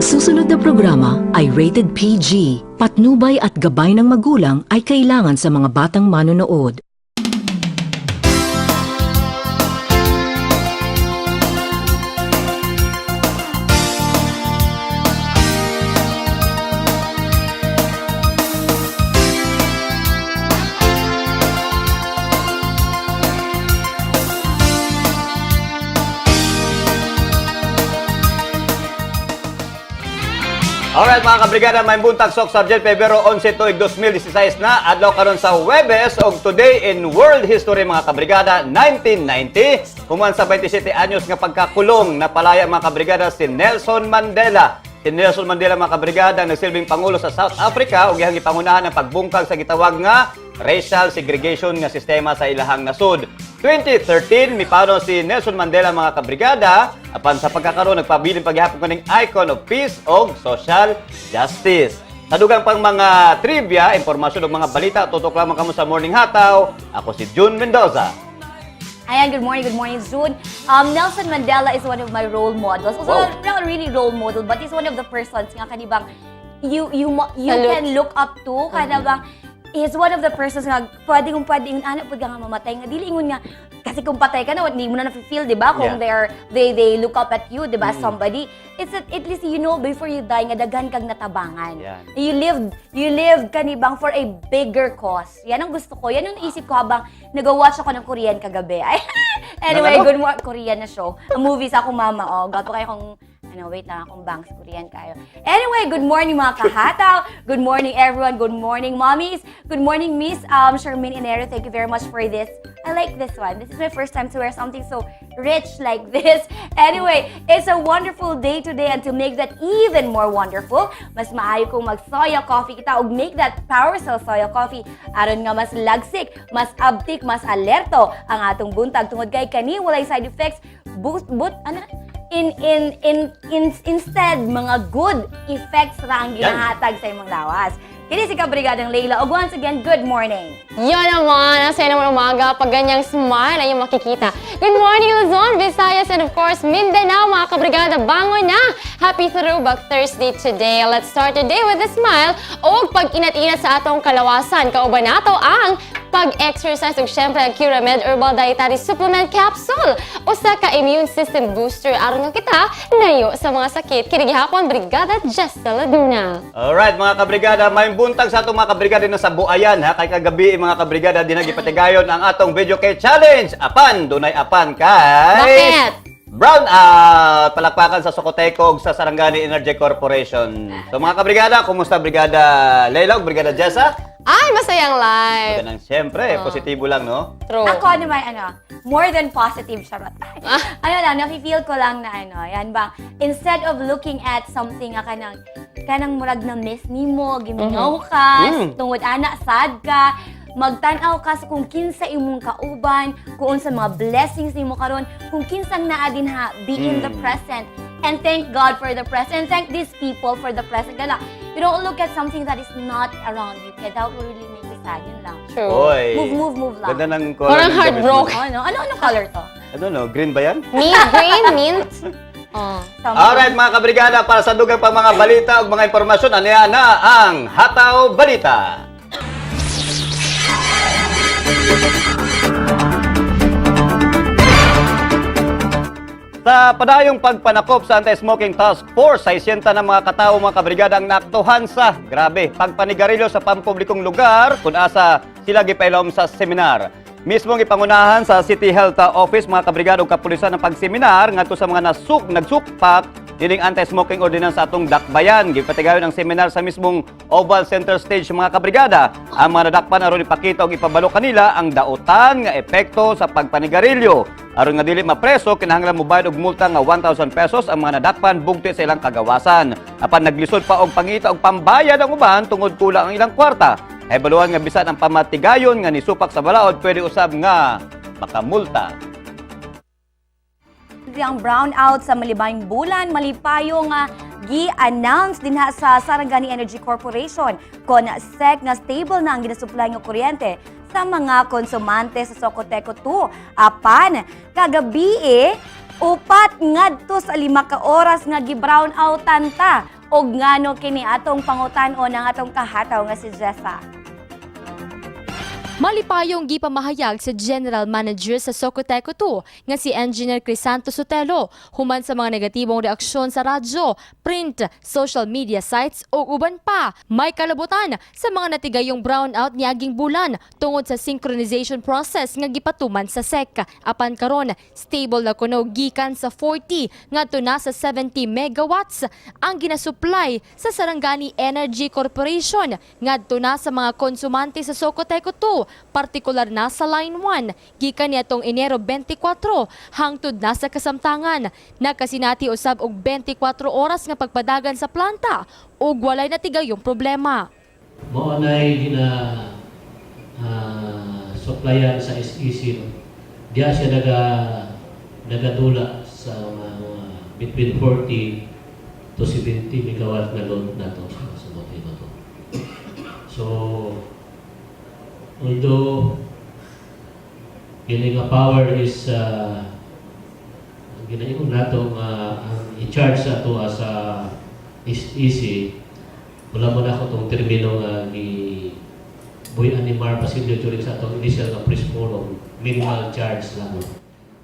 susunod na programa ay rated PG. Patnubay at gabay ng magulang ay kailangan sa mga batang manonood. Alright mga kabrigada, may buntag sok Sergeant Pebrero 11 tuig 2016 na adlaw karon sa Huwebes og Today in World History mga kabrigada 1990 human sa 27 anyos nga pagkakulong napalaya mga kabrigada si Nelson Mandela. Si Nelson Mandela mga kabrigada nagsilbing pangulo sa South Africa ug iyang gipangunahan ang pagbungkag sa gitawag nga racial segregation nga sistema sa ilahang nasud. 2013, mipano si Nelson Mandela mga kabrigada apan sa pagkakaroon nagpabiling paghihapon kaning icon of peace o social justice. Sa dugang pang mga trivia, impormasyon ug mga balita, tutok lamang kamo sa Morning Hataw. Ako si June Mendoza. Ayan, good morning, June. Nelson Mandela is one of my role models. Also, Wow. not really role model, but he's one of the persons nga kanibang you can look up to, kanibang is one of the persons nga pwedeng anak pud nga mamatay nga dili ingon nga kasi kung patay ka na hindi mo na na-feel, di ba? Kung they look up at you, di ba? Somebody, it's at least you know before you die nga daghan kag natabangan. Yan. You lived kanibang for a bigger cause. Yan ang gusto ko. Yan ang naisip ko habang nag-watch ako ng Korean kagabi. Ay, anyway, good morning. Korean na show. Ang movie sa akong mama, gato kayo kung wait lang akong bangs, Korean kayo. Anyway, good morning mga kahataw. Good morning everyone. Good morning mommies. Good morning Miss Charmaine Inero. Thank you very much for this. I like this one. This is my first time to wear something so rich like this. Anyway, it's a wonderful day today and to make that even more wonderful, mas maayo kong mag-soya coffee kita ug make that Power Cell Soya Coffee aron nga mas lagsik, mas abtik, mas alerto ang atong buntag tungod kay kani walay side effects. Instead, mga good effects ra ang ginahatag sa imong lawas. Kini si Kabrigadang Leila. Og once again, good morning. Yan naman, ang saya naman umaga pag ganyang smile ay yung makikita. Good morning Luzon, Visayas, and of course Mindanao, mga kabrigada, bangon na! Happy Throwback Thursday today. Let's start the day with a smile o pag-inat-inat sa atong kalawasan. Kauban nato ang pag-exercise ug syempre ang Curamed Herbal Dietary Supplement Capsule. Usa ka immune system booster aron nga kita nayo sa mga sakit. Kini gihapon Brigada Jessa Laduna. Alright mga kabrigada, may buntag sa atong mga kabrigada na sa buayan ha. Kay kagabi mga kabrigada dinagipatigayon ang atong video kay challenge. Apan, dunay apan kay Bakit? Brown out! Palakpakan sa Socoteco ug sa Sarangani Energy Corporation. So mga kabrigada, kumusta Brigada Leila ug Brigada Jessa? Ay, masayang live. Ganang siyempre, positibo lang, no? True. Ako naman, more than positive, charot. Lang, nafe-feel ko lang na yan ba, instead of looking at something nga kanang murag na miss nimo, gimingaw ka, tungod ana, sad ka, magtanaw ka sa kung kinsa imong kauban, kung sa mga blessings nimo karon, kung kinsang naa din ha, be in the present. And thank God for the present. And thank these people for the present. Kaya you don't look at something that is not around you. Kaya that will really make you sad. Yun lang. True. Oy. Move lang. Ganda ng color. Parang ng heartbroken. damit mo. Ano color to? Ano, no? Green ba yan? Mint, green, mint. Oh. Alright mga kabrigada, para sa dugang pang mga balita o mga impormasyon, ano yan na ang Hataw Balita. Sa padayong pagpanakop sa Anti-Smoking Task Force, 600 ng mga katao mga kabrigada ang naaktuhan sa, grabe, pagpanigarilyo sa pampublikong lugar kung asa sila gipailom sa seminar. Mismong ipangunahan sa City Health Office mga kabrigada ug kapulisan ng pagseminar ngadto sa mga nagsukpak dining anti-smoking ordinance sa atong dakbayan. Gipatigayon ang seminar sa mismong Oval Center Stage mga kabrigada. Ang mga nadakpan aron ipakita ug ipabalo kanila ang dautan nga epekto sa pagpanigarilyo. Aron nga dili mapreso kinahanglan mobayad og multa nga 1,000 pesos ang mga nadakpan bugti sa ilang kagawasan. Apan naglisod pa og pangita og pambayad ang uban tungod kulang ang ilang kwarta. Ay baluhan nga bisan ang pamatigayon nga nisupak sa balaod pwede usab nga makamulta. Ang brownout sa malibang bulan, malipayo nga gi-announce din sa Sarangani Energy Corporation kon sek nga stable na ang ginasupply nga kuryente sa mga konsumante sa Socoteco 2. Apan, kagabi upat ngadto sa 5 ka oras nga gi-brownoutan ta. og ngano kini atong pangutan-on ang atong kahataw nga si Jeffa. Malipayong gipamahayag sa General Manager sa Socoteco 2 nga si Engineer Crisanto Sotelo human sa mga negatibong reaksyon sa radyo, print, social media sites o uban pa. May kalabutan sa mga natigayong brownout niaging bulan tungod sa synchronization process nga gipatuman sa SEC. Apan karon stable na kuno gikan sa 40 ngadto na sa 70 megawatts ang ginasupply sa Sarangani Energy Corporation ngadto na sa mga konsumante sa Socoteco 2, partikular na sa Line 1, gikan niadtong Enero 24 hangtod na sa kasamtangan. Nakasinati usab og 24 oras nga pagpadagan sa planta ug walay natigayong problema. Mao nay gina supplyan sa SEC. Diya siya nagadula sa between 40 to 70 megawatt na load nato sa motibo to. So although kini nga power is ginaingon nato ang i-charge sa ato sa SEC, wala mo na ako itong termino nga ni Boy Animar Basilio during sa atong initial nga press forum, minimal charge lang.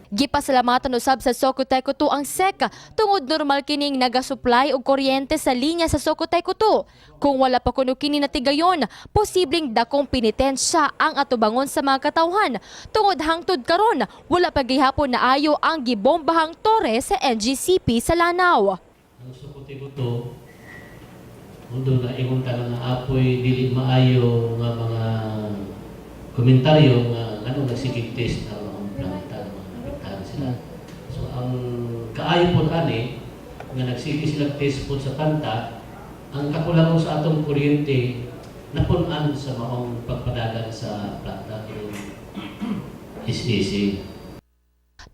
Gipasalamatan usab sa Socoteco 2 ang SEC tungod normal kining nagasupply og kuryente sa linya sa Socoteco 2. Kung wala pa kuno kini natigayon, posibleng dakong penitensya ang atubangon sa mga katawhan. Tungod hangtod karon, wala pa gihapon na ayo ang gibombahang tore sa NGCP sa Lanao. Ang Socoteco 2, mundo na ingon ka nga apoy dili maayo nga mga komentaryo nga ano nagsigig test na mga planta sila. So ang kaayo po ani nga nagsige sila test po sa kanta, ang kakulangan sa atong kuryente napunan sa maong pagpadagan sa planta ng SEC.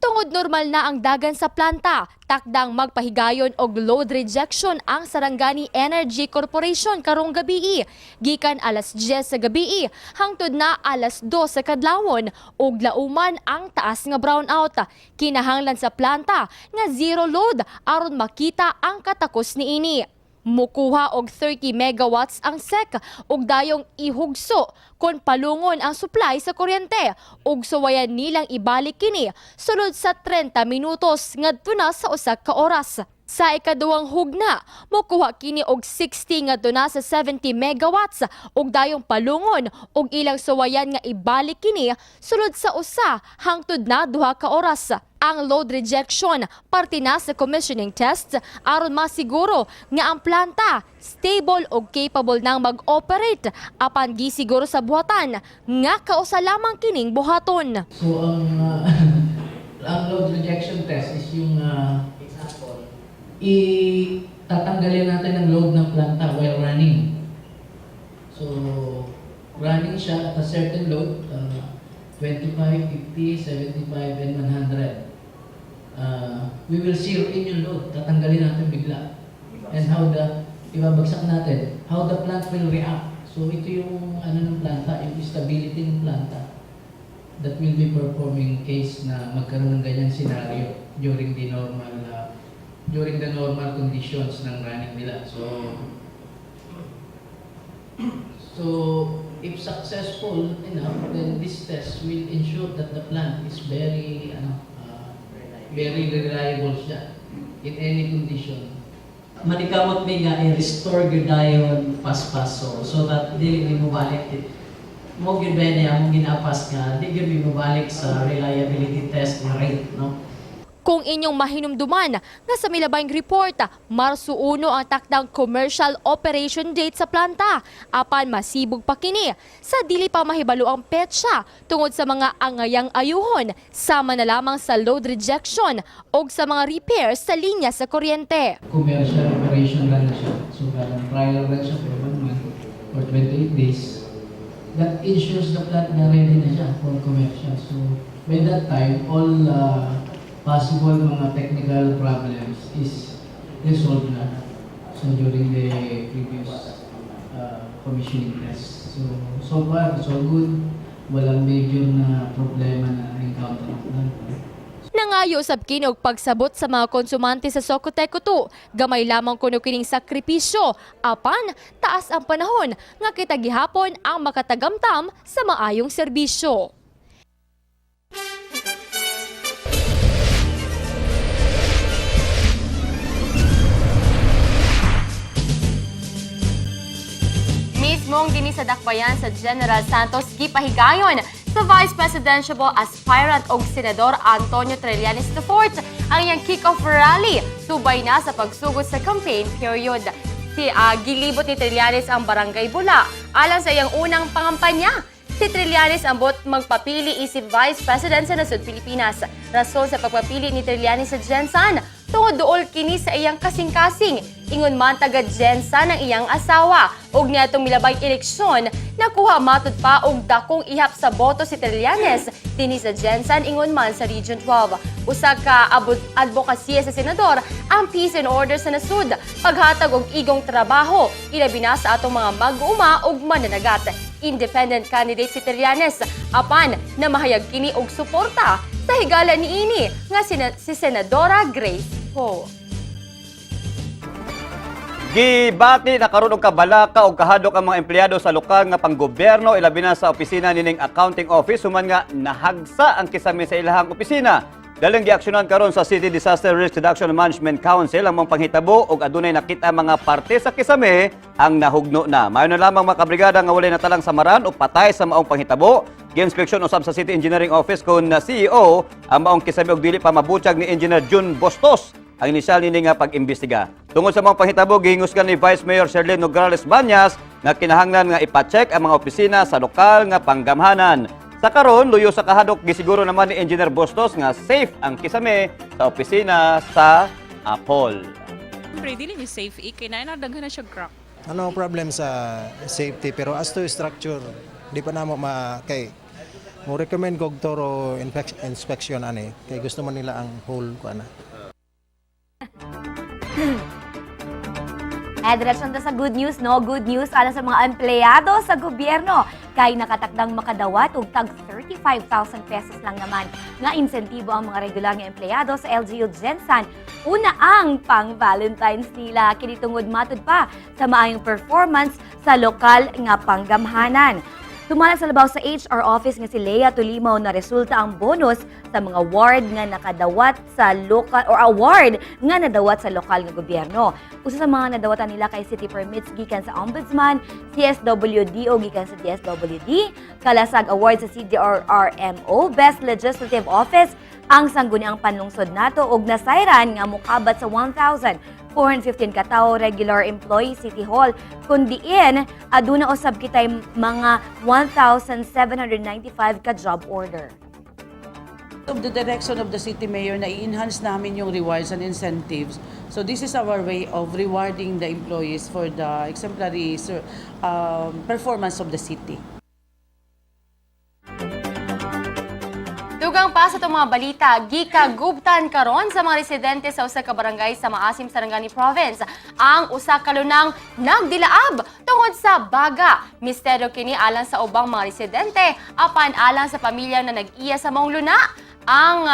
Tungod normal na ang dagan sa planta, takdang magpahigayon og load rejection ang Sarangani Energy Corporation karong gabi. Gikan alas 10 sa gabi hangtod na alas 2 sa kadlawon ug lauman ang taas nga brownout. Kinahanglan sa planta nga zero load aron makita ang katakos niini. Mukuha og 30 megawatts ang SEC ug dayong ihugso kon palungon ang supply sa kuryente ug suwayan nilang ibalik kini sulod sa 30 minutos ngadto na sa usa ka oras. Sa ikaduhang hugna, mukuha kini og 60 ngadto na sa 70 megawatts ug dayong palungon ug ilang suwayan nga ibalik kini sulod sa usa hangtod na 2 ka oras. Ang load rejection parte na sa commissioning tests aron masiguro nga ang planta stable ug capable nang mag-operate apan gisiguro sa buhatan nga kausa lamang kining buhaton. So ang load rejection test is yung itatanggalin natin ang load ng planta while running. So running siya at a certain load, 25, 50, 75, and 100. We will zero in yung load, tatanggalin natin bigla. And ibabagsak natin, how the plant will react. So ito yung ng planta, yung stability ng planta that will be performing case na magkaroon ng ganyang scenario during the normal conditions ng running nila. So if successful enough, then this test will ensure that the plant is very reliable siya in any condition. Manikamot mi nga i-restore gyud dayon pas-pas so that dili mi mobalik mo gyud ba niya among ginapas nga di gyud mi mobalik sa reliability test nga rate, no? Kung inyong mahinumduman nga sa milabayng report, Marso 1 ang takdang commercial operation date sa planta. Apan masibog pa kini sa dili pa mahibalo ang petsa tungod sa mga angayang ayuhon, sama na lamang sa load rejection o sa mga repairs sa linya sa kuryente. Commercial operation lang na siya. So parang trial run siya for 1 month or 28 days. That ensures the plant na ready na siya for commercial. So by that time, all possible mga technical problems is resolved na. So during the previous commissioning test. So far, so good. Walang major na problema na encounter. Nangayo sab kini og pagsabot sa mga konsumante sa Socoteco 2. Gamay lamang kuno kining sakripisyo, apan taas ang panahon nga kita gihapon ang makatagamtam sa maayong serbisyo. Mismong dinhi sa dakbayan sa General Santos gipahigayon sa Vice Presidential aspirant og Senador Antonio Trillanes IV ang iyang kick-off rally subay na sa pagsugod sa campaign period. Gilibot ni Trillanes ang Barangay Bula alang sa iyang unang pangampanya. Si Trillanes ambot magpapili isip Vice President sa nasud Pilipinas. Rason sa pagpapili ni Trillanes sa Gensan, tungod duol kini sa iyang kasing-kasing. Ingon man taga Gensan ang iyang asawa. Og niadtong milabay eleksyon, nakuha matud pa og dakong ihap sa boto si Trillanes dinhi sa Gensan ingon man sa Region 12. Usa ka advokasya sa senador ang peace and order sa nasud, paghatag og igong trabaho, ilabi na sa atong mga mag-uuma ug mananagat. Independent candidate si Trillanes, apan na mahayag kini og suporta sa higala niini nga si Senadora Grace Poe. Gibati na karon og kabalaka og kahadlok ang mga empleyado sa lokal nga panggobyerno ilabi na sa opisina nining accounting office human nga nahagsa ang kisame sa ilahang opisina. Daling giaksyonan karon sa City Disaster Risk Reduction Management Council ang mga panghitabo og adunay nakita mga parte sa kisame ang nahugno na. Mayon na lamang mga kabrigada nga walay natalang samaran o patay sa maong panghitabo. Gi-inspeksyon usab sa City Engineering Office kun na CEO ang maong kisame og dili pa mabutyag ni Engineer June Bostos ang inisyal nini nga pag-imbestiga. Tungod sa mga panghitabo gihingusgan ni Vice Mayor Sherlyn Nograles Banyas nga kinahanglan nga ipa-check ang mga opisina sa lokal nga panggamhanan. Sa karon, luyo sa kahadok gisiguro naman ni Engineer Bostos nga safe ang kisame sa opisina sa Apol. Siyempre, dili ni safe kay na daghan na siya crack. Ano ang problem sa safety pero as to structure di pa namo kay mo recommend kog thorough inspection ani kay gusto man nila ang whole kuana. Diretso na sa good news, no? Good news alang sa mga empleyado sa gobyerno. Kay nakatakdang makadawat og tag 35,000 pesos lang naman nga insentibo ang mga regular nga empleyado sa LGU Gensan. Una ang pang Valentine's nila. Kinitungod matud pa sa maayong performance sa lokal nga panggamhanan. Tumalag sa labaw sa HR office nga si Lea Tulimaw na resulta ang bonus sa mga award nga nakadawat sa lokal or award nga nadawat sa lokal nga gobyerno. Usa sa mga nadawatan nila kay city permits gikan sa Ombudsman, CSWD o gikan sa DSWD, Kalasag Award sa CDRRMO, Best Legislative Office, ang sangguniang panlungsod nato og nasayran nga mokabat sa 1,415 katao regular employee City Hall, kundiin aduna usab kitay mga 1,795 ka job order. Of the direction of the city mayor na i-enhance namin yung rewards and incentives. So this is our way of rewarding the employees for the exemplary performance of the city. Dugang pa sa itong mga balita, gikagubtan karon sa mga residente sa usa ka barangay sa Maasim, Sarangani Province ang usa ka lunang nagdilaab tungod sa baga. Misteryo kini alang sa ubang mga residente apan alang sa pamilya na nag-iya sa maong luna. Ang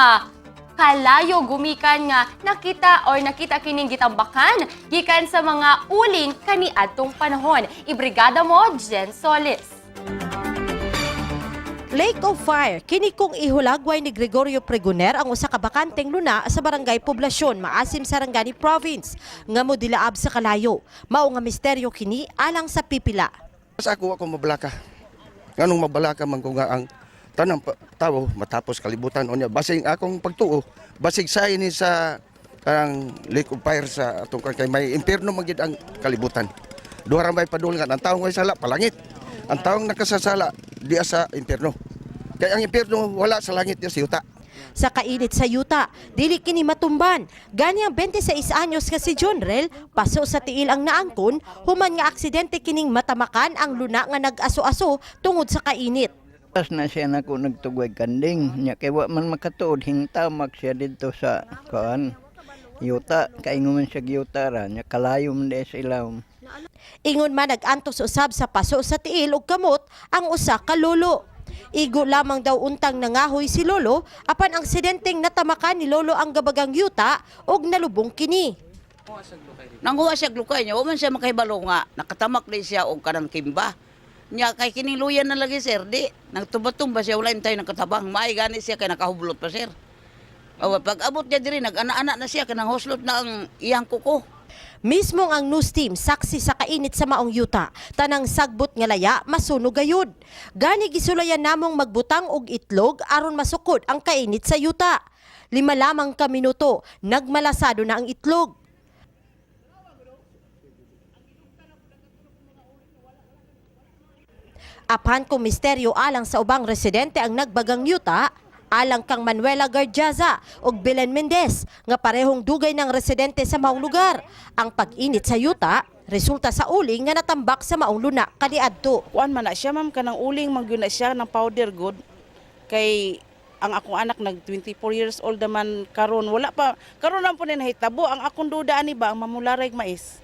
kalayo gumikan nga nakita kining gitambakan gikan sa mga uling kaniadtong panahon. Ibrigada mo, Jen Solis. Lake of Fire, kini kong ihulagway ni Gregorio Pregoner ang usa ka bakanteng luna sa barangay Poblasyon, Maasim, Sarangani Province, nga modilaab sa kalayo. Mao nga misteryo kini alang sa pipila. Sa ako mabalaka. Nganong mabalaka man ko nga ang tanang tao matapos kalibutan o niya. Basig akong pagtuo, basig sa ini sa karang Lake of Fire sa atong kay may impierno magid ang kalibutan. Duha ra may padulngan ang taong way sala palangit. Ang taong nakasasala diya sa impierno. Kaya ang impierno wala sa langit diya sa yuta. Sa kainit sa yuta, dili kini matumban. Gani ang 26 anyos nga si John Rel, paso sa tiil ang naangkon, human nga aksidente kining matamakan ang luna nga nag-aso-aso tungod sa kainit. Pas na siya nako nagtugway kanding, nya kay wa man makatuod hingtamak siya didto sa yuta, kaingon man siya yuta ra, nya kalayo man sa ilawom. Ingon man nag-antos usab sa paso sa tiil ug kamot ang usa ka lolo. Igo lamang daw untang nangahoy si Lolo apan ang aksidenteng natamakan ni Lolo ang gabagang yuta og nalubong kini. Nanguha siya glukay niya, man siya makahibalo nga, nakatamak din siya og kanang kimba. Nya kay kining luyan na lagi sir, di nagtumba-tumba siya wala intay nakatabang, maay gani siya kay nakahublot pa sir. Pag abot niya diri nag-ana-ana na siya kanang hoslot na ang iyang kuko. Mismong ang news team saksi sa kainit sa maong yuta, tanang sagbot nga laya masunog gayud. Gani gisulayan namong magbutang og itlog aron masukod ang kainit sa yuta. 5 lamang ka minuto, nagmalasado na ang itlog. Apan kung misteryo alang sa ubang residente ang nagbagang yuta, alang kang Manuela Garjaza ug Belen Mendez nga parehong dugay ng residente sa maong lugar. Ang pag-init sa yuta resulta sa uling nga natambak sa maong luna kaniadto. Kuan man na siya ma'am kanang uling magyud na siya ng powder good kay ang akong anak nag 24 years old naman karon wala pa karon lang po ni nahitabo ang akong duda ani ba ang mamularay mais.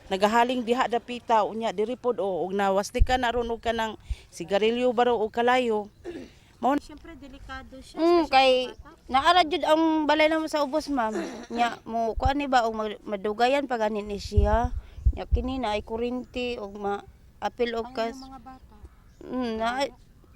Nagahaling diha dapita unya diri pod og nawastikan na ron og kanang sigarilyo baro og kalayo. Mao Siyempre delikado siya. Kay naara jud ang balay naman sa ubos ma'am. Nya mo kuan ni ba og madugayan pag ani ni siya. Nya kini na ay kurinti og apil og kas.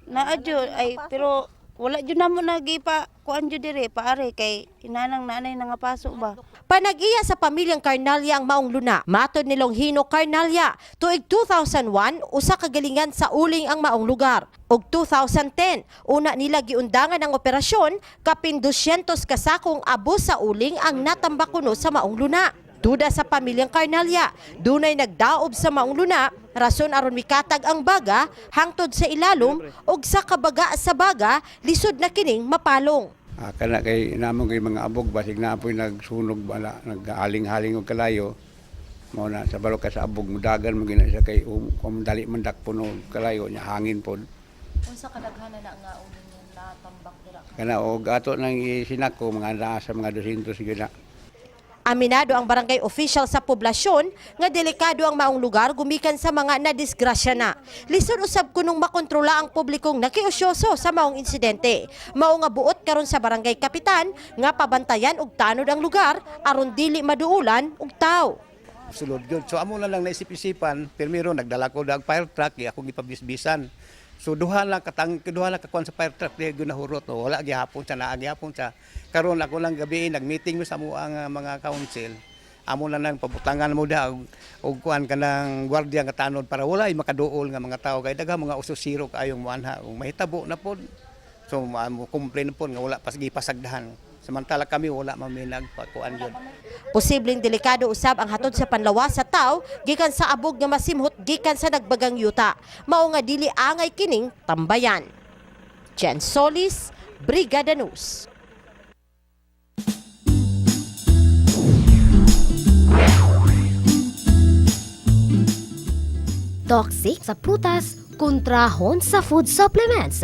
Na jud ay pero wala jud namo nagipa kuan jud dire paare kay inanang nanay nga pasok ba. Panag-iya sa pamilyang Carnalya ang maong luna. Matod ni Longhino Carnalya, tuig 2001 usa ka galingan sa uling ang maong lugar. Og 2010, una nila giundangan ang operasyon kapin 200 kasakong abo sa uling ang natambak kuno sa maong luna. Duda sa pamilyang Carnalya, dunay nagdaob sa maong luna, rason aron mikatag ang baga hangtod sa ilalom og sa kabaga sa baga lisod na kining mapalong. Kana kay namon kay mga abog basig na apoy nagsunog bala nagahaling-haling og kalayo mo na sa balok ka sa abog mudagan mo gina siya kay dali man dak puno kalayo nya hangin pod. Unsa kadaghanan na nga uling natambak dira? Kana og ato nang isinako mga naa sa mga 200 gina. Aminado ang barangay official sa poblasyon nga delikado ang maong lugar gumikan sa mga nadisgrasya na. Lisod usab kunong makontrola ang publikong nakiusyoso sa maong insidente. Mao nga buot karon sa barangay kapitan nga pabantayan og tanod ang lugar aron dili maduulan og tawo. Sulod yun. So amo na lang naisip-isipan, pirmiro nagdala ko dag fire truck, ako gipabisbisan. So duha lang kakuan sa fire truck di gyud nahurot no. Wala gihapon sa naagihapon sa karon ako lang gabi nagmeeting sa mo ang mga council. Amo lang nang pabutangan mo daw og kuan kanang gwardiya nga tanod para wala makaduol nga mga tao kay daghang mga ususiro kaayong muanha ug mahitabo na pod. So mo complain pod nga wala pas gipasagdahan. Samantala kami wala maminag pakuan yun. Posibleng delikado usab ang hatod sa panlawas sa tawo gikan sa abog nga masimhot gikan sa nagbagang yuta. Mao nga dili angay kining tambayan. Jen Solis, Brigada News. Toxic sa prutas, kontrahon sa food supplements.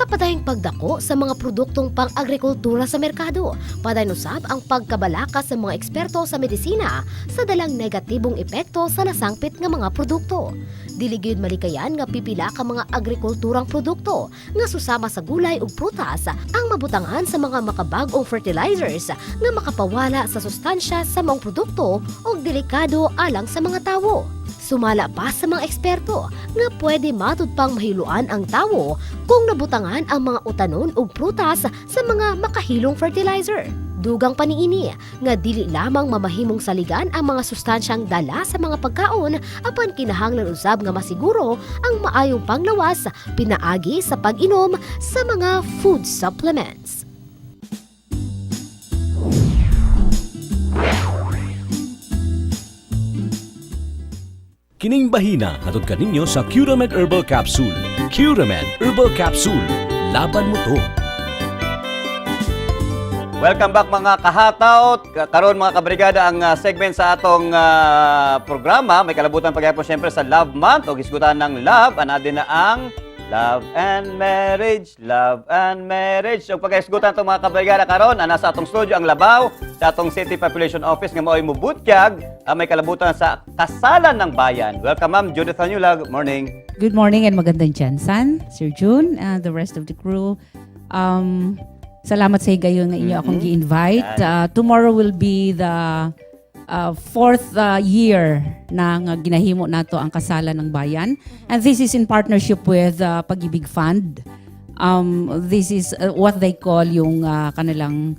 Sa padayong pagdako sa mga produktong pang-agrikultura sa merkado, padayon usab ang pagkabalaka sa mga eksperto sa medisina sa dalang negatibong epekto sa nasangpit nga mga produkto. Dili gyud malikayan nga pipila ka mga agrikulturang produkto nga susama sa gulay ug prutas ang mabutangan sa mga makabag-ong fertilizers nga makapawala sa sustansya sa mga produkto ug delikado alang sa mga tawo. Sumala pa sa mga eksperto nga pwede matud pang mahiluan ang tawo kung nabutangan ang mga utanon ug prutas sa mga makahilong fertilizer. Dugang paniini nga dili lamang mamahimong saligan ang mga sustansyang dala sa mga pagkaon apan kinahanglan usab nga masiguro ang maayong panglawas pinaagi sa pag-inom sa mga food supplements. Kining bahina hatod kaninyo sa Curamed Herbal Capsule. Curamed Herbal Capsule. Laban mo to. Welcome back mga kahataot. Karon mga kabrigada ang segment sa atong programa. May kalabutan pagyapon siyempre sa Love Month o gisgutan ng love. Ana din na ang Love and marriage, love and marriage. So pagkaisgutan itong mga kabrigada karon, nasa atong studio ang Labaw, sa atong City Population Office nga mao'y mubutyag, may kalabutan sa Kasalan ng Bayan. Welcome Ma'am Judith Anyula. Good morning. Good morning and magandang Jansan, Sir June, and the rest of the crew. Salamat sa higayon nga inyo akong gi-invite. Tomorrow will be the fourth year na ginahimo nato ang Kasalan ng Bayan. And this is in partnership with Pag-ibig Fund. This is what they call yung kanilang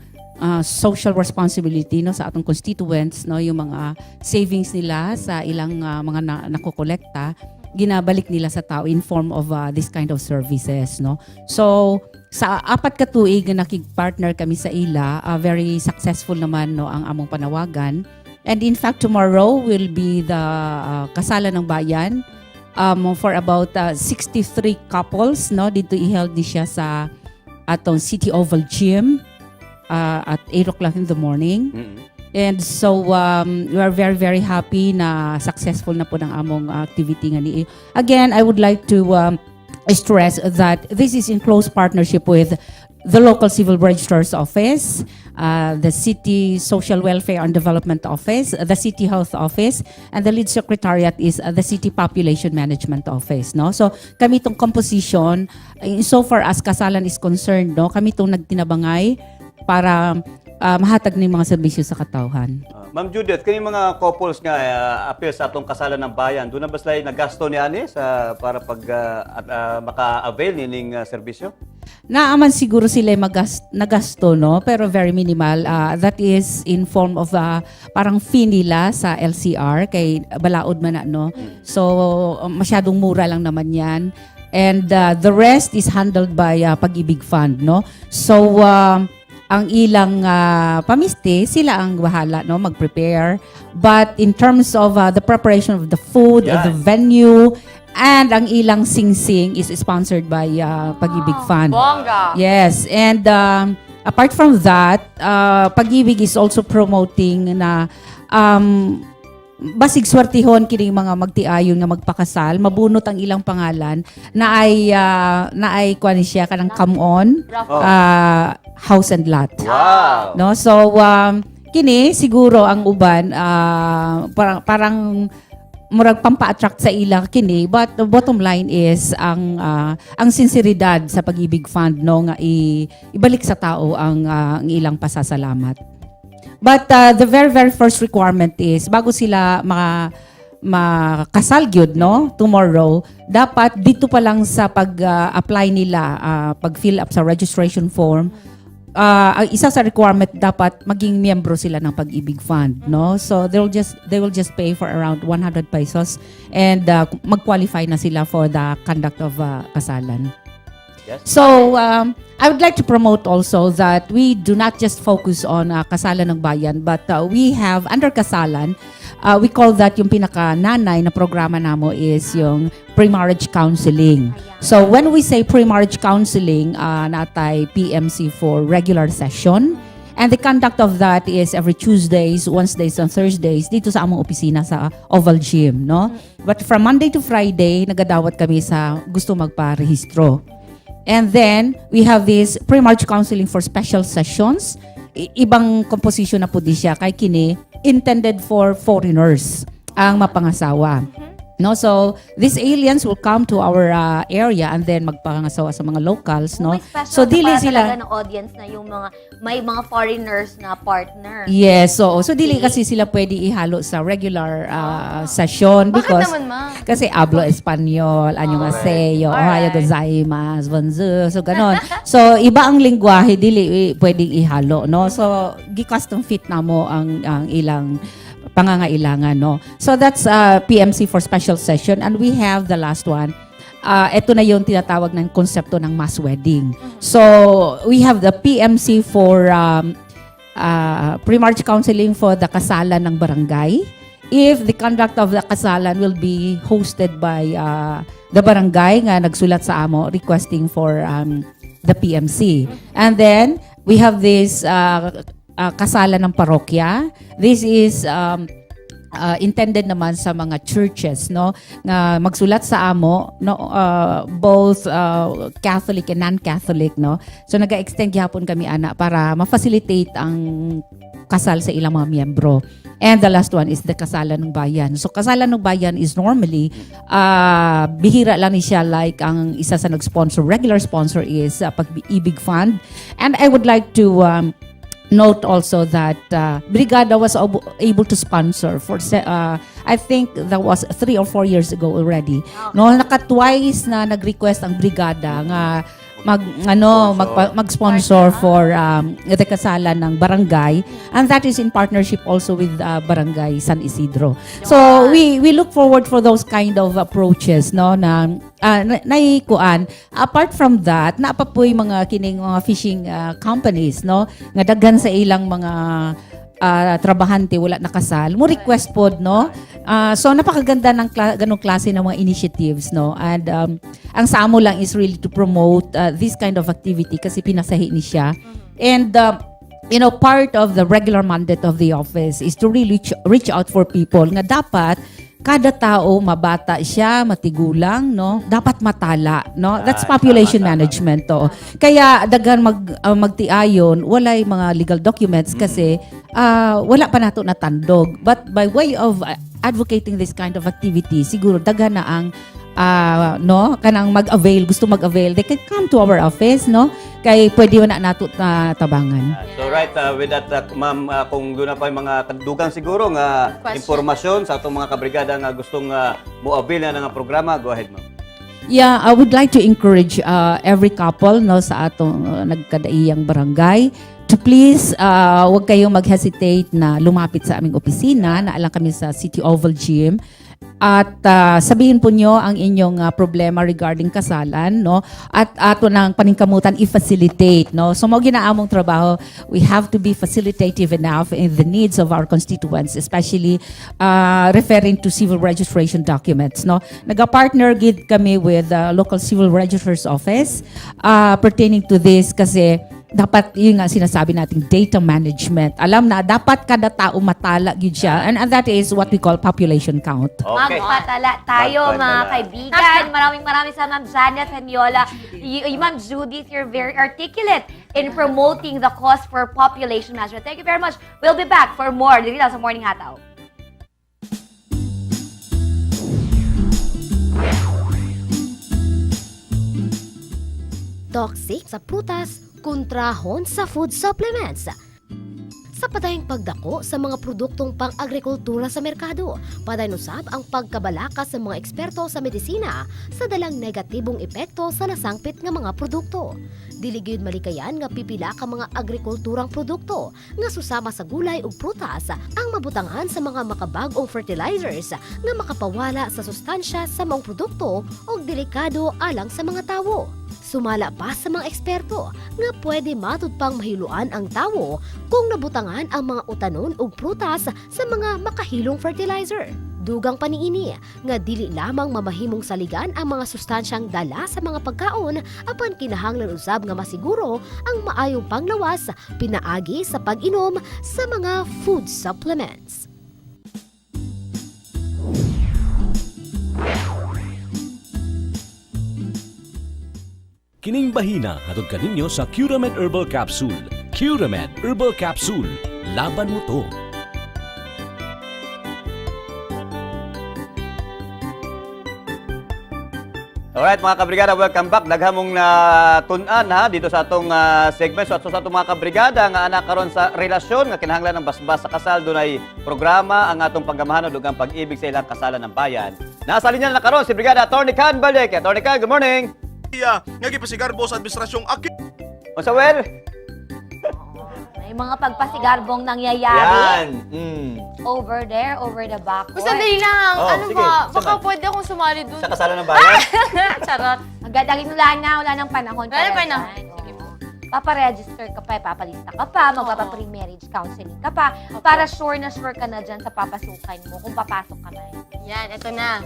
social responsibility no sa atong constituents, no, yung mga savings nila sa ilang mga nakokolekta, ginabalik nila sa tao in form of this kind of services, no. So sa 4 ka tuig na nakig-partner kami sa ila, very successful naman no ang among panawagan. And in fact, tomorrow will be the Kasalan ng Bayan for about 63 couples. No? Dito i-held di siya sa atong City Oval Gym at 8 o'clock in the morning. And so, we are very, very happy na successful na po ng among activity nga ni. Again, I would like to stress that this is in close partnership with the local civil registrar's office, the city social welfare and development office, the city health office, and the lead secretariat is the city population management office, no. So kami tong composition, so far as Kasalan is concerned, no, kami tong nagtinabangay para mahatag ng mga serbisyo sa katawhan. Ma'am Judith, kani mga couples nga appeal sa atong Kasalan ng Bayan, doon na ba sila nagasto ni ani sa para pag maka-avail nining serbisyo? Naaman siguro sila nagasto, no, pero very minimal. That is in form of parang fee nila sa LCR kay balaod man na, no. So masyadong mura lang naman 'yan. And the rest is handled by Pag-ibig Fund, no. So ang ilang pamiste, sila ang bahala, no, mag-prepare. But in terms of the preparation of the food, the venue, and ang ilang sing-sing is sponsored by Pag-ibig Fund. Bongga! Yes, and apart from that, Pag-ibig is also promoting na basig swertihon kining mga magtiayon nga magpakasal, mabunot ang ilang pangalan na ay kuan siya kanang come on house and lot. Wow. No, so kini siguro ang uban parang murag pampa-attract sa ila kini, but the bottom line is ang sinseridad sa Pag-ibig Fund, no, nga ibalik sa tao ang ilang pasasalamat. But the very, very first requirement is, bago sila makasal gyud, no, tomorrow, dapat dito pa lang sa pag-apply nila, pag-fill up sa registration form, ang isa sa requirement dapat maging miyembro sila ng Pag-ibig Fund, no. So they will just pay for around 100 pesos and mag-qualify na sila for the conduct of kasalan. So, I would like to promote also that we do not just focus on Kasalan ng Bayan, but we have, under Kasalan, we call that yung pinaka-nanay na programa namo is yung pre-marriage counseling. So, when we say pre-marriage counseling, natay PMC for regular session. And the conduct of that is every Tuesdays, Wednesdays, and Thursdays dito sa among opisina sa Oval Gym, no? But from Monday to Friday, nagadawat kami sa gusto magpa-rehistro. And then, we have this pre-marriage counseling for special sessions. Ibang composition na po di siya. Kay kini, intended for foreigners ang mapangasawa. No, so these aliens will come to our area and then magpangasawa sa mga locals, no. So dili sila ng audience na yung may mga foreigners na partner. Yes, so dili kasi sila pwede ihalo sa regular session because naman, ma? kasi hablo Espanyol, annyeonghaseyo, ohayo gozaimasu, bonjour, so ganon. So iba ang lengguwahe, dili pwedeng ihalo, no. So gi-custom fit namo ang ilang pangangailangan, no. So that's PMC for special session, and we have the last one. Ito na yung tinatawag ng konsepto ng mass wedding. So we have the PMC for pre-marriage counseling for the kasalan ng barangay. If the conduct of the kasalan will be hosted by the barangay nga nagsulat sa amo requesting for the PMC. And then we have this kasalan ng parokya. This is intended naman sa mga churches, no, nga magsulat sa amo, no, both Catholic and non-Catholic, no. So naga-extend gyapon kami ana para ma-facilitate ang kasal sa ilang mga miyembro. And the last one is the Kasalan ng Bayan. So Kasalan ng Bayan is normally bihira lang ni siya, like ang isa sa nag-sponsor, regular sponsor is Pag-ibig Fund. And I would like to note also that Brigada was able to sponsor for I think that was 3 or 4 years ago already. No, naka-twice na nag-request ang Brigada nga mag-sponsor for the kasalan ng barangay, and that is in partnership also with Barangay San Isidro. So we look forward for those kind of approaches, no, na naikuan. Apart from that, naapapoy mga kining mga fishing companies, no, nga daghan sa ilang mga trabahante wala nakasal mo request pod, no. So napakaganda ng ganong klase ng mga initiatives, no, and ang sa amo lang is really to promote this kind of activity kasi pinasahi ni siya. And you know, part of the regular mandate of the office is to really reach out for people nga dapat kada tao, mabata siya, matigulang, no, dapat matala, no. That's population management to. Kaya daghan magtiayon, walay mga legal documents kasi wala pa nato natandog. But by way of advocating this kind of activity, siguro daghan na ang no, kanang mag-avail, gusto mag-avail, they can come to our office, no, kay pwede na nato tabangan. So right, with that, ma'am, kung doon na pa yung mga kadugang siguro nga impormasyon sa atong mga kabrigada nga gustong mo-avail na ng programa, go ahead, ma'am. Yeah, I would like to encourage every couple, no, sa atong nagkadaiyang barangay to please wag kayong mag-hesitate na lumapit sa aming opisina. Naalang kami sa City Oval Gym. At sabihin po nyo ang inyong problema regarding kasalan, no? At ato ng paningkamutan i-facilitate, no? So mao ginaamong trabaho, we have to be facilitative enough in the needs of our constituents, especially referring to civil registration documents, no? Naga-partner gid kami with local civil registrar's office pertaining to this kasi dapat yung nga sinasabi nating data management. Alam na dapat kada tao matala gyud siya, and that is what we call population count. Okay. Magpatala tayo, mga kaibigan. Maraming sa Ma'am Janet Henyola. Ma'am Judith, you're very articulate in promoting the cause for population management. Thank you very much. We'll be back for more dito sa Morning Hataw. Toxic sa prutas, kontrahon sa food supplements. Sa padayong pagdako sa mga produktong pang-agrikultura sa merkado, padaynusab ang pagkabalaka sa mga eksperto sa medisina sa dalang negatibong epekto sa nasangpit nga mga produkto. Dili gyud malikayan nga pipila ka mga agrikulturang produkto nga susama sa gulay ug prutas ang mabutangan sa mga makabag-ong fertilizers nga makapawala sa sustansya sa mga produkto ug delikado alang sa mga tawo. Sumala pa sa mga eksperto nga pwede matud pang mahiluan ang tawo kung nabutangan ang mga utanon ug prutas sa mga makahilong fertilizer. Dugang paniini nga dili lamang mamahimong saligan ang mga sustansyang dala sa mga pagkaon apan kinahanglan usab nga masiguro ang maayong panglawas pinaagi sa pag-inom sa mga food supplements. Kining bahina hatod kaninyo sa Curamed Herbal Capsule. Curamed Herbal Capsule. Laban mo to. Alright mga kabrigada, welcome back. Daghamong tun-an ha dito sa atong segment. So sa atong mga kabrigada nga anak karon sa relasyon nga kinahanglan ng basbas sa kasal, dunay programa ang atong pagamahan ug ang pag-ibig sa ilang kasalan ng bayan. Nasa linya na karon si Brigada Attorney Can Balik. Attorney Can, good morning. Nga gipasigarbo sa administrasyong aki. Onsa well? May mga pagpasigarbong nangyayari. Yan. Over there, over the back. Sandali lang. Oh, ano sige. ba? Baka Saan? pwede akong sumali dun. Sa kasalan ng bayan? Charot. Agad wala nang panahon. Wala para pa na. dyan. Paparegister ka pa, papalista ka pa, magpapa-pre-marriage counseling ka pa, para sure na sure ka na dyan sa papasukan mo, kung papasok ka na. Yan, ito na.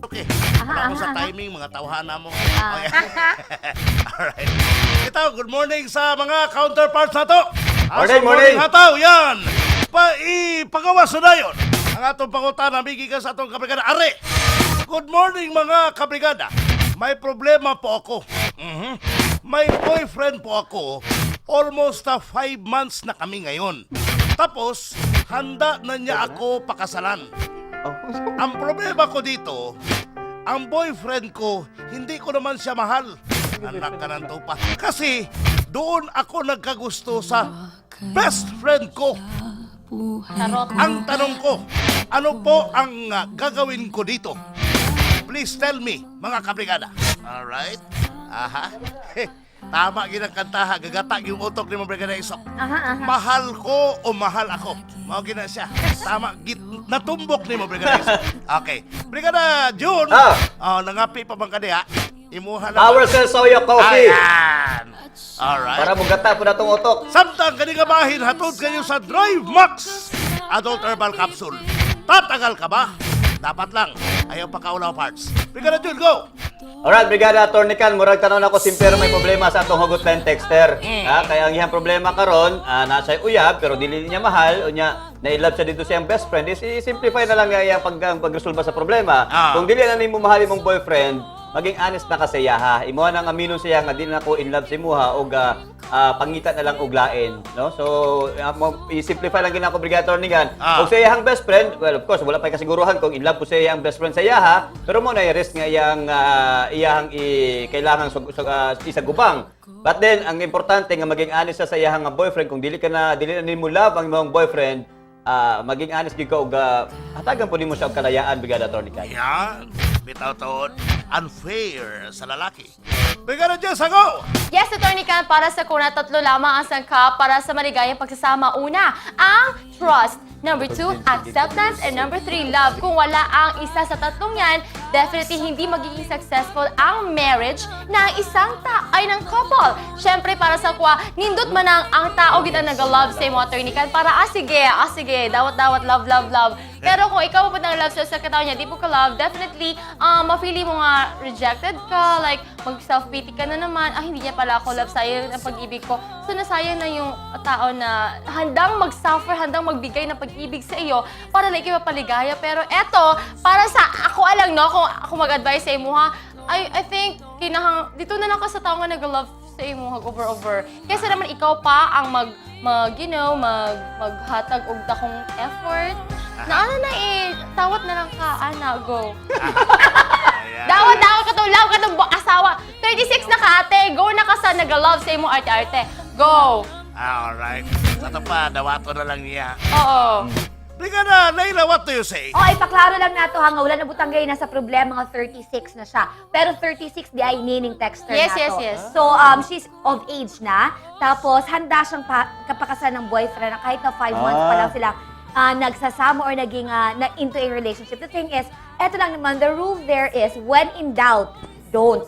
Okay. Wala ko sa timing, mga tawhana mo. Alright. Ito, good morning sa mga counterparts nato. Morning. Hataw, yan. ipagawas na dayon ang atong pangutana migikan sa atong kabrigada. Are, good morning mga kabrigada. May problema po ako. May boyfriend po ako. Almost 5 months na kami ngayon. Tapos, handa na niya ako pakasalan. Ang problema ko dito, ang boyfriend ko, hindi ko naman siya mahal. Anak ka ng tupa. Kasi, doon ako nagkagusto sa best friend ko. Ang tanong ko, ano po ang gagawin ko dito? Please tell me, mga kabrigada. Alright? Aha. Tama ginang kantaha, gagatag yung utok ni mga brigada Isok. Mahal ko o mahal ako? Mao gina siya. Tama, natumbok ni mga brigada Isok. Okay. Brigada June, nangapi pa bang kadiha? Imuha lang. Our Soya Coffee. Ayan. Alright. Para mugata po na itong utok. Samtang kaninga bahin, hatod kayo sa Drive Max Adult Herbal Capsule. Tatagal ka ba? Dapat lang. Ayaw pa kaulaw parts. Brigada June, go! Alright, Brigada Attorney Can, murag tanong na ko simpero may problema sa atong hugot line texter. Kaya ang iyang problema karon, nasa uyab pero dili niya mahal o niya na-love siya dito siyang best friend. I-simplify na lang niya iyang pag-resolve sa problema. Kung dili na nimo mahal imong boyfriend, maging honest na ka sa iya ha. Imuha nang amino siya nga di na ko in love si Muha o pangitan na lang og lain, no? So i-simplify lang gina ko Brigada Attorney Can. Og sa iyang best friend, well of course wala pa kasiguruhan kung in love po sa iyang best friend sa iya ha, pero mo na i-risk nga iyang kailangan isagubang. But then ang importante nga maging honest sa iyang boyfriend kung dili na nimo love ang imong boyfriend. Maging honest gyud ka og hatagan po nimo siya og kalayaan Brigada Attorney Can. Yan. Bitaw toon, unfair sa lalaki. Brigada Jess, go! Yes, Attorney Can, para sa kuna, 3 lamang ang sangka para sa maligayang pagsasama. Una, ang trust. Number 2, acceptance. And number 3, love. Kung wala ang isa sa tatlong yan, definitely hindi magiging successful ang marriage ng isang ay ng couple. Siyempre, para sa kwa, nindot man ang tao gina nag-love sa imo, Attorney Can. Para, sige, dawat-dawat, love. Pero kung ikaw pa nag-love sa katao niya, di po ka love, definitely, ma-feeling mo nga rejected ka, like, mag-self-pity ka na naman, hindi niya pala ako love, sayang ang pag-ibig ko. So, nasayang na yung tao na handang mag-suffer, handang magbigay ng pag-ibig sa iyo para like ipapaligaya. Pero eto, para sa ako alang, no, kung ako mag-advise sa imo ha, I think, dito na lang ka sa tao nga nag-love sa imo, over. Kaysa naman ikaw pa ang maghatag og dakong effort. Tawat na lang ka, go. Dawat ka to, love ka to, asawa. 36 na ka, ate. Go na ka sa nag-love sa imo, arte-arte. Go! Alright. Sa ito pa, dawato na lang niya. Oo. Brigada Layla, what do you say? Ipaklaro lang nato ha, nga wala na butang gayon nasa problema nga 36 na siya. Pero 36 di ay nining texter yes, nato. Yes. So, she's of age na. Tapos, handa siyang kapakasan ng boyfriend na kahit na 5 months pa lang sila nagsasama or naging into a relationship. The thing is, eto lang naman, the rule there is, when in doubt, don't.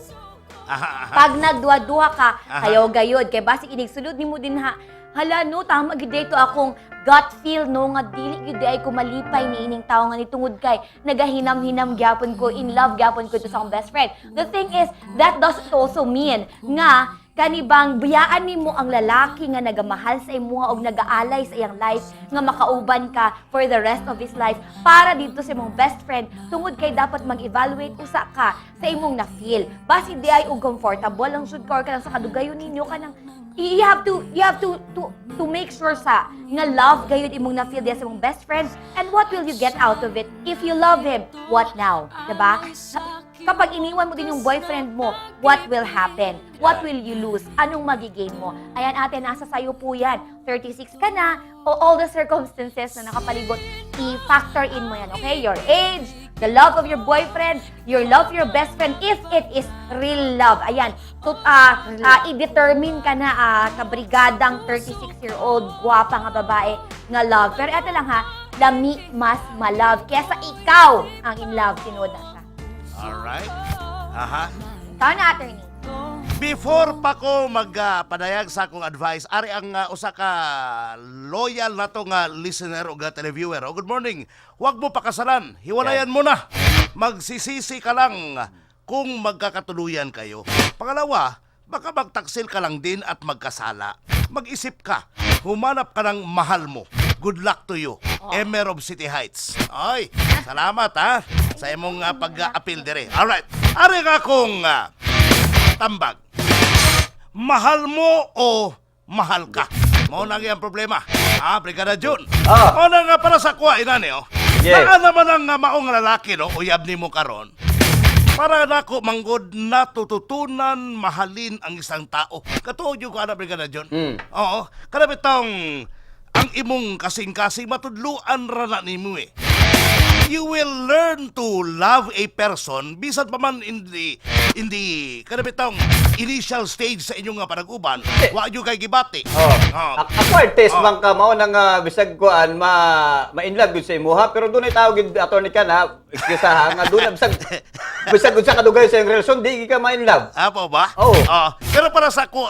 Pag nagduha-duha ka, kayo gayod. Kaya basi inigsulod ni mo din ha, hala no, tama gid dito akong gut feel no nga dili gid ay ko malipay ni ining tawo nga nitungod kay nagahinam-hinam gyapon ko, in love gyapon ko to sa akong best friend. The thing is, that doesn't also mean nga kanibang biyaan nimo ang lalaki nga nagamahal sa imuha og nagaalay sa iyang life nga makauban ka for the rest of his life para dito sa imong best friend tungod kay dapat mag-evaluate usa ka sa imong na-feel. Basi di ay og comfortable lang sud ka or ka lang sa kadugayon ninyo kanang you have to make sure sa nga love gayud imong na-feel diya sa imong best friend, and what will you get out of it if you love him? What now? Diba? Kapag iniwan mo din yung boyfriend mo, what will happen? What will you lose? Anong magigain mo? Ayan ate, nasa sayo po yan. 36 ka na, o all the circumstances na nakapalibot, i-factor in mo yan, okay? Your age, the love of your boyfriend, your love for your best friend, if it is real love. Ayan, i-determine ka na kabrigadang 36-year-old, gwapa nga babae nga love. Pero eto lang ha, lami mas malove kesa ikaw ang in love, tinood na siya. Alright. Tao na, attorney. Before pa ko magpadayag sa akong advice, ari ang usa ka loyal na to nga listener o televiewer. Good morning. Huwag mo pakasalan. Hiwalayan mo na. Magsisisi ka lang kung magkakatuluyan kayo. Pangalawa, baka magtaksil ka lang din at magkasala. Mag-isip ka. Humanap ka ng mahal mo. good luck to you. Emer of City Heights. Ay, salamat ha sa imong pag-appeal dire. Alright, ari nga akong tambag. Mahal mo o mahal ka? Mao na ang problema. Brigada Jun. Mao na nga para sa kuha inani Yes. Naa naman ang maong lalaki uyab nimo karon. Para nako manggod natututunan mahalin ang isang tao. Katuod yung ko Brigada John. Oo. Kada bitong ang imong kasing-kasing matudluan ra na nimo You will learn to love a person bisan pa man in the kada bitong initial stage sa inyong panag-uban. Wa jud kay gibati. Acquired taste man ka mao nang bisag kuan ma-in love gud sa imuha pero dunay tawag gid attorney ka na isa nga dunay bisag gud sa kadugay sa relasyon di ka ma-in love. Apo ba? Pero para sa ko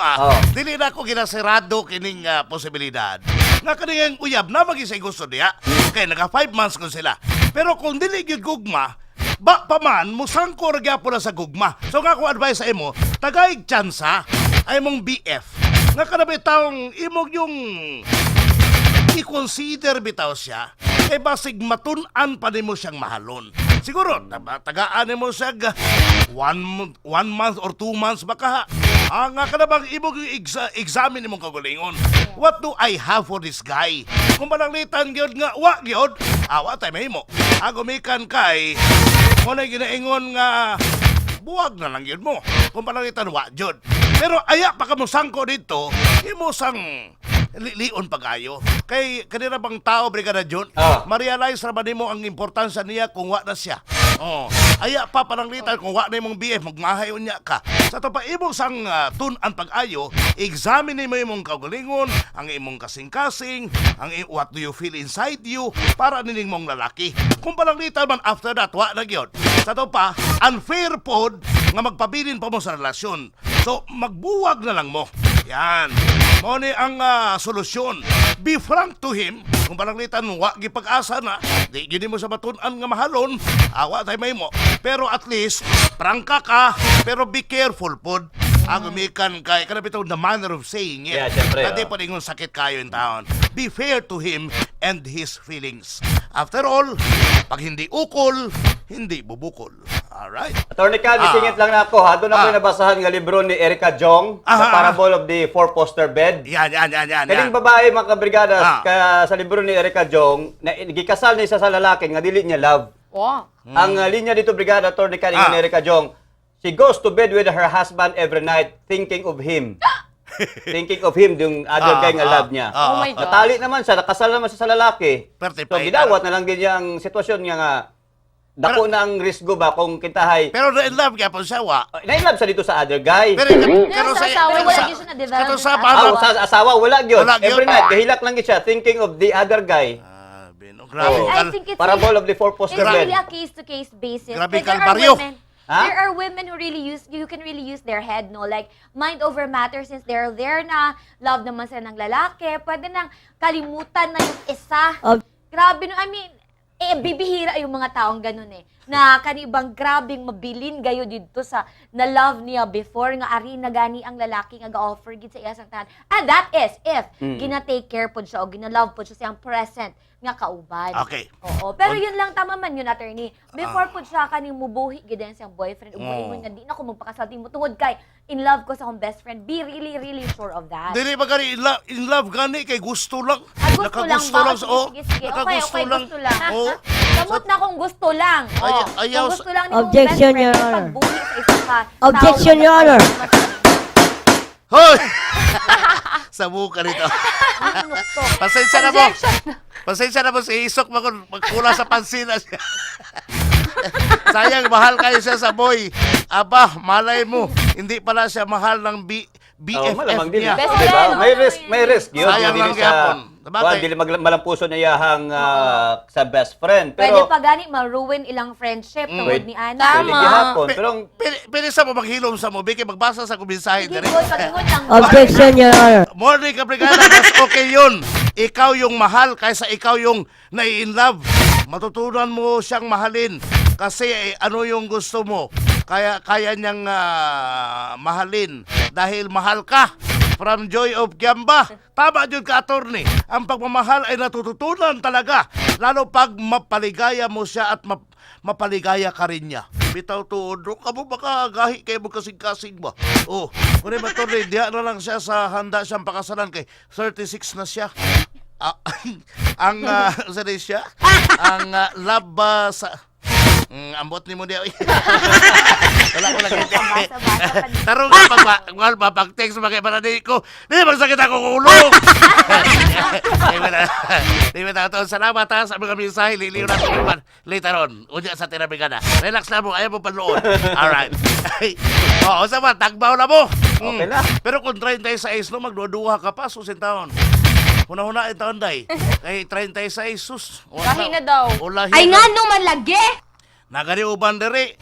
dili na ko ginasirado kining posibilidad. Nga kaning uyab na magisay gusto diha. Kay naga 5 months ko sila. Pero kung dili gyud gugma, ba pa man musangko ra gyapon na sa gugma. So nga ko advice sa imo, tagaig tsansa ay mong BF. Nga kada bitawng imong yung i-consider bitaw siya kay basig matun-an pa nimo siyang mahalon. Siguro tagaan mo siya 1 month or 2 months baka nga kada bang imong examine imong kagulingon. What do I have for this guy? Kung pananglitan gyud nga wa gyud, wa tay mahimo. Agumikan kay mo na ginaingon nga buwag na lang yun mo. Kung pananglitan wa gyud. Pero aya pa ka mo sangko dito, imo sang lion pagayo. Kay kanira bang tao Brigada John, ma-realize ra ba nimo ang importansya niya kung wa na siya. Aya pa pananglitan kung wa na imong BF magmahay unya ka. Sa to pa imong sang tun-an pag-ayo, examine mo imong kaugalingon, ang imong kasing-kasing, what do you feel inside you para nining mong lalaki. Kung pananglitan man after that wa na gyud. Sa to pa unfair pod nga magpabilin pa mo sa relasyon. So magbuwag na lang mo. Yan. Mo ni ang solusyon. Be frank to him. Kung pananglitan wa gipag-asa na, di gini mo sa matun-an nga mahalon, awa tay may mo. Pero at least prangka ka, pero be careful pod. Agumikan kay kada bitaw the manner of saying it. Yeah, syempre. Kadi pa ingon sakit kayo in taon. Be fair to him and his feelings. After all, pag hindi ukol, hindi bubukol. Alright? Attorney Cal, isingit lang na ako ha. Doon ako nabasahan nga libro ni Erica Jong, The Parable of the Four-Poster Bed. Yan. Kaning babae, mga kabrigada, sa libro ni Erica Jong, na gikasal niya sa lalaki nga dili niya love. Wow. Ang linya dito, brigada, Attorney Cal, ni Erica Jong, she goes to bed with her husband every night thinking of him. Thinking of him, yung other guy nga love niya. Oh my God. Matali naman siya, nakasal naman siya sa lalaki. So, gidawat na lang din niya ang sitwasyon niya nga, dako na ang risgo ba kung kintahay. Pero na-in-love ka po siya, wa? Na-in-love siya dito sa other guy. Pero sa asawa, wala gyud siya na-develop. Sa asawa, wala gyud. Wala gyud. Every night, gahilak lang gyud siya, thinking of the other guy. I think it's Parable of the Four-Poster it's Bed. really a case-to-case basis. Grabe, There are kalbaryo. women- Ha? There are women who really you can really use their head, no? Like, mind over matter, since they're there na, love naman sila ng lalaki, pwede nang kalimutan na yung isa. Grabe, no? I mean, bibihira yung mga taong ganun na kanibang grabing mabilin gayo dito sa na-love niya before nga ari na gani ang lalaki nga ga-offer gid sa iya sang tanan. And that is if gina-take care pod siya o gina-love pod siya siyang present nga kauban. Okay. Oo. Pero yun lang, tama man yun, attorney. Before pod siya kaning mubuhi gid siyang boyfriend, umuingon nga di na ko magpakasal mo tungod kay in love ko sa akong best friend. Be really, really sure of that. Dili ba gani in love gani kay gusto lang. Gusto lang ba? Nakagusto lang sa Sige. nakagusto Okay, lang. gusto lang. Oo. Kamot na kung gusto lang. Ayaw Kung gusto lang ni Objection, mong best Your friend, Honor. pagbuhi sa isa ka. Objection, Your Honor. Hoy! Sabu ka rito. Pasensya na mo. Pasensya na mo si Isok magkula sa pansin na siya. Sayang, mahal kayo siya sa boy. Aba, malay mo. Hindi pala siya mahal ng BFF malamang din. niya. Diba? May risk yun. Sayang lang yapon. Dili malampuso na iyahang sa best friend. Pwede Pero, pa gani ma-ruin ilang friendship tungod ni Ana. pwede gihapon. Pero, Pwede sa mo maghilom sa mo, Biki, magbasa sa kumensahe Sige, dire. boy, pagingon lang. Objection, Your Honor. Morning, Kabrigada, mas okay yun. Ikaw yung mahal kaysa ikaw yung nai-in-love. Matutunan mo siyang mahalin kasi ano yung gusto mo. Kaya niyang mahalin dahil mahal ka. from Joy of Kiamba. Tama yun ka, attorney. Ang pagmamahal ay natututunan talaga. Lalo pag mapaligaya mo siya at mapaligaya ka rin niya. Bitaw tuod, ka mo baka gahi kayo mo kasing-kasing ba? Oh, kunin ba, attorney, diya na lang siya sa handa siyang pakasalan kay 36 na siya. Saan siya? Ang love sa... ambot ni mo diya. Wala ko lagi. Tarong ka pag-text mga iparadi ko. Di magsakit ako ng ulo. Di ba ito? Salamat ha sa mga mensahe. Liliw natin naman later on. Unya sa tinabigana. Relax na mo. Ayaw mo panloon. Alright. Oo, sama. Tagbaw na mo. Okay na. Pero kung 36 no, magduduha ka pa. Susin taon. Una-una ang taon day. Kay 36 sus. Lahi na daw. Ay nga nung malagi! Nagari uban diri.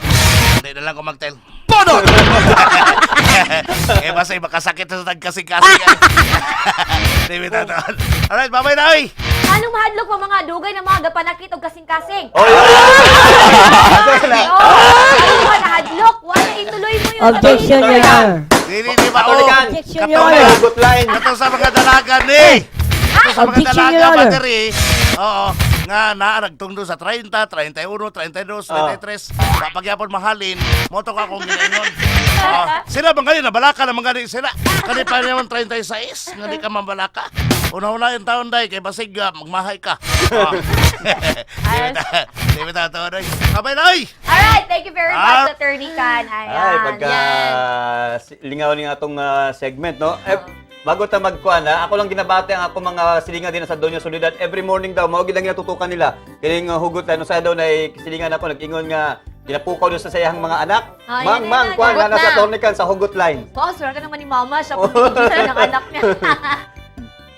Hindi na lang ko mag-tell. Podot! Basay makasakit sa tagkasing-kasing. Hindi mo tatoon. Alright, bye-bye na, oy! Anong mahadlok pa mga dugay na mga gapanakit o kasing-kasing? Ano ba nahadlok? Wala ituloy mo yun. Objection, Your Honor. Di ba? Objection, Your Honor. Kato sa mga dalaga ni. Kato sa mga Objection, dalaga Your ba Honor. diri? Oo. Nga nagtungdo sa 30, 31, 32, 33. Papagyapon mahalin. Moto ka kung ginayon. Sila bang ganyan? Nabalaka naman ganyan sila. Kani pa naman 36. Nga di ka mabalaka. Una-una yung taon day. Kay basig magmahay ka. Di ba taon day? Kabay na, oy! Alright, thank you very much, Attorney Can. Ay, Ayan. pagka lingaw-lingaw atong segment, no? Bago ta magkuan, ako lang ginabati ang ako mga silingan din sa Doña Soledad. Every morning daw, mao gid lang natutukan nila. Kining hugot na sa daw na silingan ako nag-ingon nga ginapukaw doon sa sayang mga anak. Mang, kuan na sa attorney kan sa hugot line. Boss, wala ka naman ni Mama. Siya pumigil ng anak niya.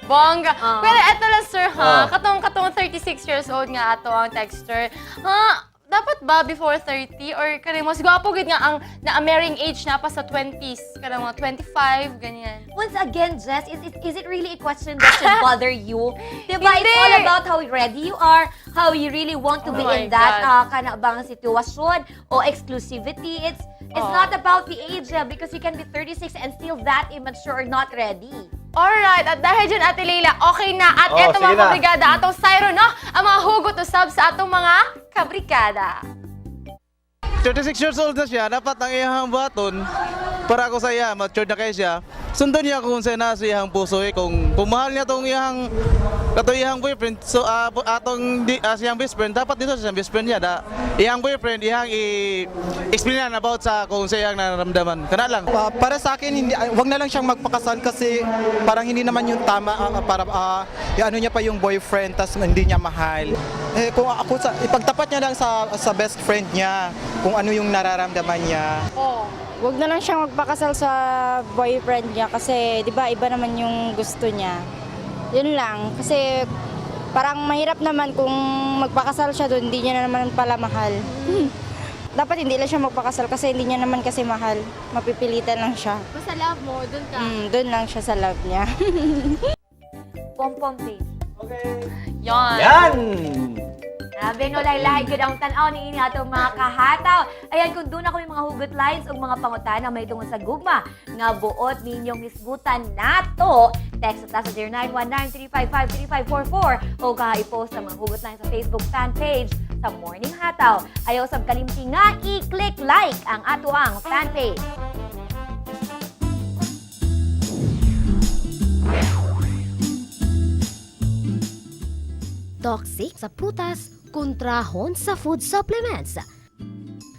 Bongga. Pero eto lang, sir, ha? Katong 36 years old nga ato ang texter. Dapat ba before 30 or kanang mas gwapo gid nga ang na-marrying age na pa sa 20s, kanang mga 25 ganyan. Once again, Jess, is it really a question that should bother you? Diba, it's all about how ready you are, how you really want to be in that kana bang sitwasyon o exclusivity. It's not about the age because you can be 36 and still that immature or not ready. Alright, at dahil dyan, Ate Leila, okay na. At eto mga kabrigada, atong Syro, no? Ang mga hugot usab sa atong mga kabrigada. 36 years old na siya, dapat ang iyang baton para ako sa iya, mature na kayo siya. Sundon niya kung saan na sa iyang puso kung mahal niya itong iyang boyfriend, so siyang best friend, dapat dito sa best friend niya, iyang boyfriend, i-explain about sa kung sa iyang nararamdaman. Kana lang. Para sa akin, wag na lang siyang magpakasal kasi parang hindi naman yung tama para ano niya pa yung boyfriend tas hindi niya mahal. Kung ako ipagtapat niya lang sa best friend niya kung ano yung nararamdaman niya. Wag na lang siyang magpakasal sa boyfriend niya kasi 'di ba iba naman yung gusto niya. Yun lang kasi parang mahirap naman kung magpakasal siya doon, hindi niya na naman pala mahal. Dapat hindi lang siya magpakasal kasi hindi niya naman kasi mahal. Mapipilitan lang siya. Basta love mo, doon ka. Doon lang siya sa love niya. Pom-pom face. Yan. Sabi no, lahi-lahi gud ang tan-aw ni ini atong mga kahataw. Ayan, kung doon ako may mga hugot lines ug mga pangutana may tungod sa gugma nga buot ninyong hisgutan nato. Text sa 0919-355-3544 o i-post ang mga hugot lines sa Facebook fan page sa Morning Hataw. Ayaw sab kalimti nga i-click like ang ato ang fan page. Toxic sa prutas, kontrahon sa food supplements.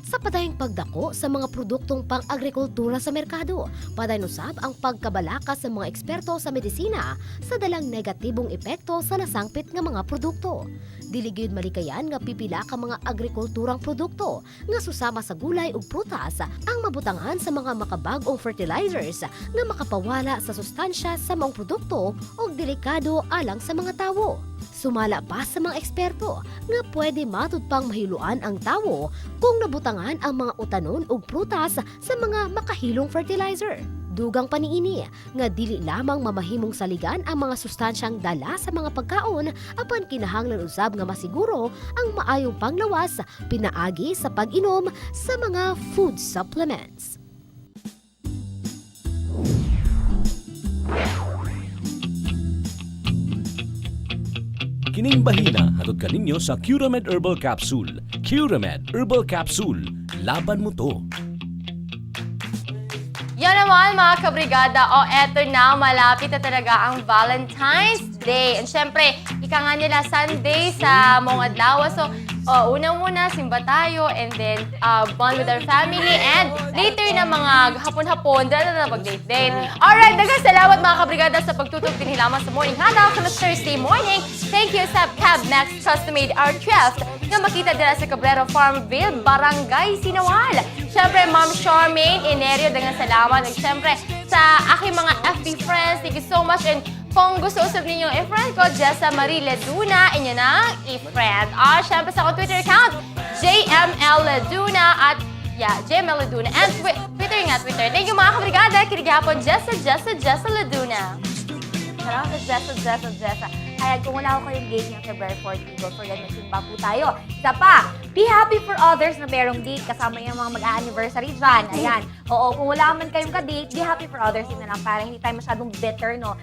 Sa padayong pagdako sa mga produktong pang-agrikultura sa merkado, padayon usab ang pagkabalaka sa mga eksperto sa medisina sa dalang negatibong epekto sa nasangpit nga mga produkto. Dili gyud malikayan nga pipila ka mga agrikulturang produkto nga susama sa gulay ug prutas ang mabutangan sa mga makabag-ong fertilizers nga makapawala sa sustansya sa maong produkto ug delikado alang sa mga tawo. Sumala pa sa mga eksperto nga pwede matud pang mahiluan ang tawo kung nabutangan ang mga utanon ug prutas sa mga makahilong fertilizer. Dugang paniini nga dili lamang mamahimong saligan ang mga sustansyang dala sa mga pagkaon apan kinahanglan usab nga masiguro ang maayong panglawas pinaagi sa pag-inom sa mga food supplements. Kining bahina hatod kaninyo sa Curamed Herbal Capsule. Curamed Herbal Capsule. Laban mo to. Yan naman mga kabrigada, eto na, malapit na talaga ang Valentine's Day. And syempre, ika nga nila Sunday sa mga adlaw. So, una muna, simba tayo and then bond with our family. And later na mga hapon-hapon, dala na mag-date-date. Alright, dagang salamat mga kabrigada sa pagtutok din lamang sa Morning Hangout sa Thursday morning. Thank you sa Cab Max Custom-Made Art Craft na makita dala sa Cabrera Farmville, Barangay Sinawal. Syempre, Ma'am Charmaine Enerio, dagang salamat. At syempre, sa aking mga FB friends, thank you so much. And kung gusto usap ninyong i-friend ko, Jessa Marie Leduna, inyo nang i-friend. Syempre sa akong Twitter account, JML Leduna at JML Leduna. And Twitter nga, Twitter. Thank you mga kabrigada. Kinigapon, Jessa Leduna. Salamat sa Jessa. Ayan, kung wala ko kayong date ng February 14, don't forget na simba po tayo. Isa pa, be happy for others na merong date kasama yung mga mag-anniversary dyan. Ayan. Oo, kung wala man kayong ka-date, be happy for others din na lang para hindi tayo masyadong bitter, no?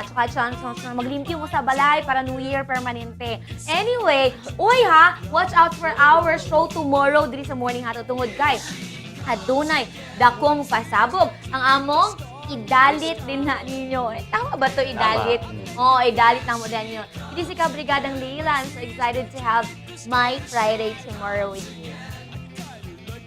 Tsaka chance na maglimpyo mo sa balay para New Year permanente. Anyway, watch out for our show tomorrow diri sa Morning Hatod tungod kay adunay dako mo pasabog ang among idalit din na ninyo. Tama ba to idalit? Oo, idalit na mo din nyo. Hindi si Kabrigadang Leila. I'm so excited to have my Friday tomorrow with you.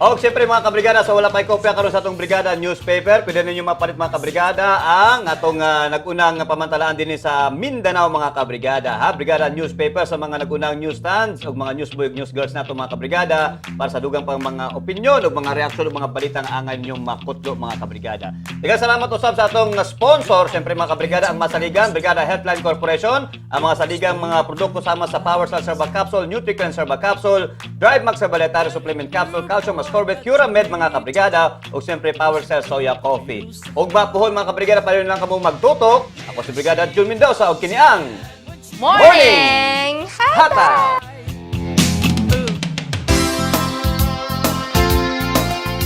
O, siyempre mga kabrigada, so wala pa'y kopya karon sa atong brigada newspaper. Pwede ninyo mapalit mga kabrigada ang atong nagunang pamantalaan din sa Mindanao mga kabrigada. Brigada newspaper sa mga nagunang newsstands o mga newsboy, newsgirls nato mga kabrigada para sa dugang pang mga opinyon o mga reaksyon o mga balitang angan yung makutlo mga kabrigada. Daghang salamat usab sa atong sponsor, siyempre mga kabrigada, ang Masaligan Brigada Healthline Corporation, ang mga saligang mga produkto sama sa Power Cell Serba Capsule, NutriCleanse Serba Capsule, Drive Max Herbal Supplement Capsule, Calcium Ascorbate, Curamed mga kabrigada, o siyempre Power Cell Soya Coffee. Ug mapuhon mga kabrigada, pareho lang kamo magtutok. Ako si Brigada Jun Mendoza og kini ang Morning Hata!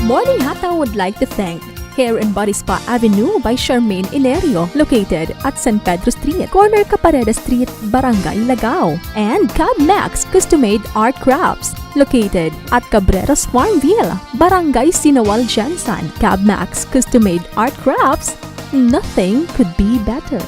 Morning Hata would like to thank Hair and Body Spa Avenue by Charmaine Enerio, located at San Pedro Street, corner Capareda Street, Barangay Lagao, and Cab Max Custom-Made Art Crafts, located at Cabreras Farmville, Barangay Sinawal, Jansan. Cab Max Custom-Made Art Crafts, nothing could be better.